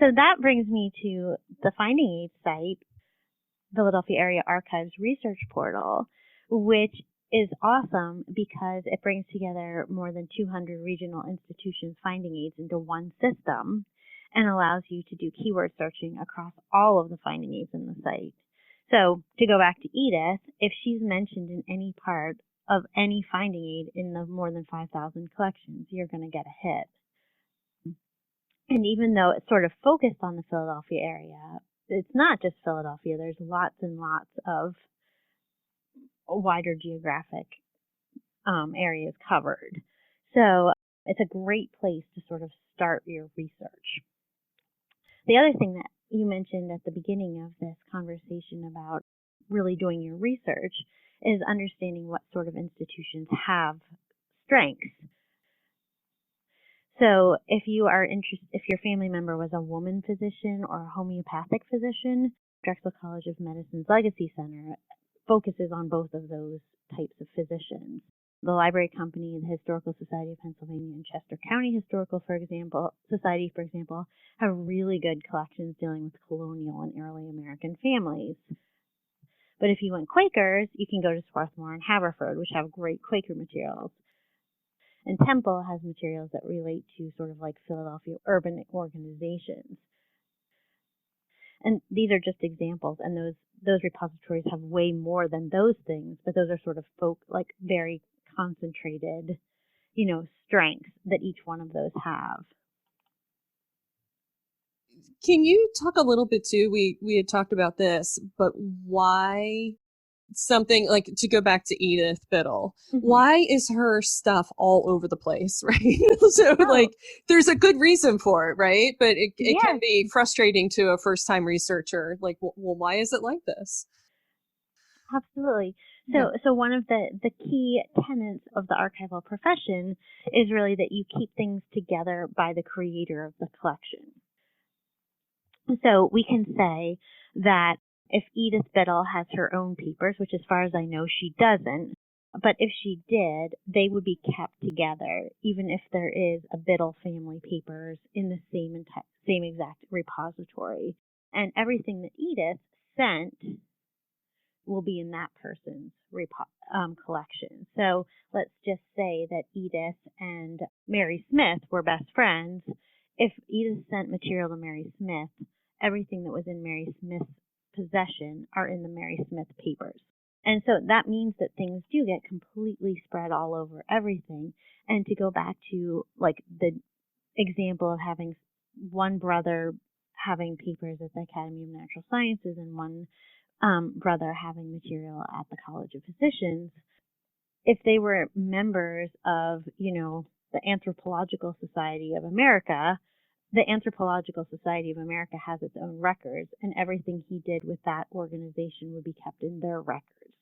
So that brings me to the Finding Aid site, Philadelphia Area Archives Research Portal, which is awesome because it brings together more than 200 regional institutions' finding aids into one system and allows you to do keyword searching across all of the finding aids in the site. So to go back to Edith, if she's mentioned in any part of any finding aid in the more than 5,000 collections, you're going to get a hit. And even though it's sort of focused on the Philadelphia area, it's not just Philadelphia. There's lots and lots of wider geographic areas covered. So it's a great place to sort of start your research. The other thing that you mentioned at the beginning of this conversation about really doing your research is understanding what sort of institutions have strengths. So if you are interested, if your family member was a woman physician or a homeopathic physician, Drexel College of Medicine's Legacy Center focuses on both of those types of physicians. The Library Company and the Historical Society of Pennsylvania and Chester County Historical Society, for example, have really good collections dealing with colonial and early American families. But if you want Quakers, you can go to Swarthmore and Haverford, which have great Quaker materials. And Temple has materials that relate to sort of like Philadelphia urban organizations. And these are just examples, and those repositories have way more than those things, but those are sort of very concentrated, strengths that each one of those have. Can you talk a little bit too? We had talked about this, but why something like, to go back to Edith Biddle, why is her stuff all over the place, right? So there's a good reason for it, right? But it can be frustrating to a first-time researcher. Like, well, why is it like this? Absolutely. So one of the key tenets of the archival profession is really that you keep things together by the creator of the collection. So we can say that if Edith Biddle has her own papers, which as far as I know she doesn't, but if she did, they would be kept together, even if there is a Biddle family papers in the same exact repository. And everything that Edith sent will be in that person's collection. So let's just say that Edith and Mary Smith were best friends. If Edith sent material to Mary Smith, everything that was in Mary Smith's possession are in the Mary Smith papers. And so that means that things do get completely spread all over everything. And to go back to like the example of having one brother having papers at the Academy of Natural Sciences and one brother having material at the College of Physicians, if they were members of, the Anthropological Society of America, the Anthropological Society of America has its own records, and everything he did with that organization would be kept in their records.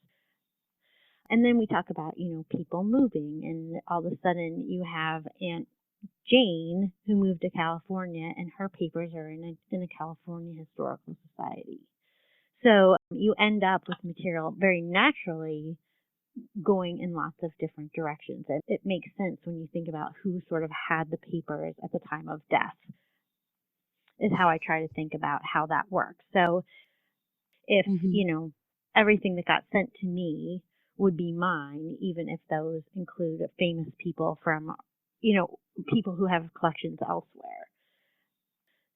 And then we talk about, people moving, and all of a sudden you have Aunt Jane who moved to California, and her papers are in a California Historical Society. So you end up with material very naturally going in lots of different directions. And it makes sense when you think about who sort of had the papers at the time of death, is how I try to think about how that works. So if, everything that got sent to me would be mine, even if those include famous people from, people who have collections elsewhere.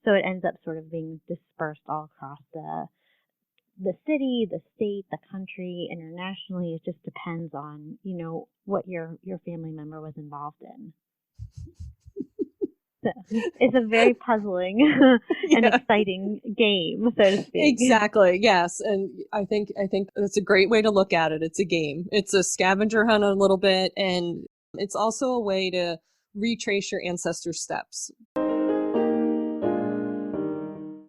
So it ends up sort of being dispersed all across the city, the state, the country, internationally. It just depends on, what your family member was involved in. So it's a very puzzling and exciting game, so to speak. Exactly. Yes. And I think that's a great way to look at it. It's a game. It's a scavenger hunt a little bit, and it's also a way to retrace your ancestors' steps.